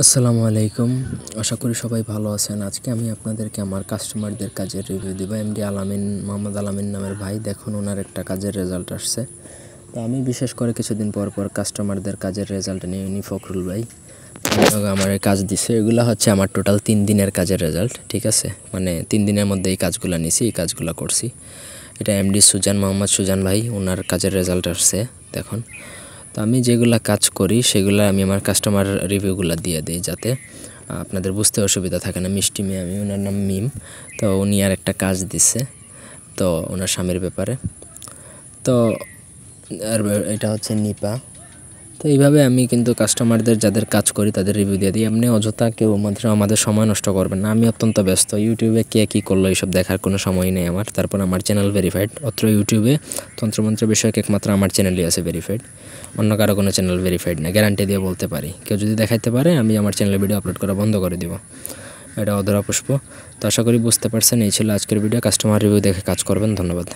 আসসালামু আলাইকুম। আশা করি সবাই ভালো আছেন। আজকে আমি আপনাদেরকে আমার কাস্টমারদের কাজের রিভিউ দিব। এমডি আলামিন, মোহাম্মদ আলামিন নামের ভাই, দেখুন ওনার একটা কাজের রেজাল্ট আসছে। তো আমি বিশেষ করে কিছুদিন পর পর কাস্টমারদের কাজের রেজাল্ট নিয়ে উনি ফখরুল ভাই আমার কাজ দিছে। এগুলো হচ্ছে আমার টোটাল 3 দিনের কাজের রেজাল্ট, ঠিক আছে? মানে 3 দিনের মধ্যে এই কাজগুলো নিছি, এই কাজগুলো করছি। এটা এমডি সুজান, মোহাম্মদ সুজান ভাই, ওনার কাজের রেজাল্ট আসছে দেখুন। তো আমি যেগুলা কাজ করি সেগুলো আমি আমার কাস্টমার রিভিউগুলো দিয়ে দিই, যাতে আপনাদের বুঝতে অসুবিধা থাকে না। মিষ্টি মেয়ে, আমি, ওনার নাম মিম। তো উনি আর একটা কাজ দিচ্ছে, তো ওনার স্বামীর ব্যাপারে। তো আর এটা হচ্ছে নিপা। তো এইভাবে আমি কিন্তু কাস্টমারদের যাদের কাজ করি তাদের রিভিউ দিয়ে দিই। এমনি অযথা কেউ আমাদের সময় নষ্ট করবেন না। আমি অত্যন্ত ব্যস্ত, ইউটিউবে কে কী করলো এইসব দেখার কোনো সময় নেই আমার। তারপর আমার চ্যানেল ভেরিফাইড, অত্র ইউটিউবে তন্ত্রমন্ত্র বিষয়ক একমাত্র আমার চ্যানেলই আছে ভেরিফাইড, অন্য কারো কোনো চ্যানেল ভেরিফাইড না, গ্যারান্টি দিয়ে বলতে পারি। কেউ যদি দেখাইতে পারে আমি আমার চ্যানেলে ভিডিও আপলোড করা বন্ধ করে দিব। এটা অধরা পুষ্প। তো আশা করি বুঝতে পারছেন। এই ছিল আজকের ভিডিও। কাস্টমার রিভিউ দেখে কাজ করবেন। ধন্যবাদ।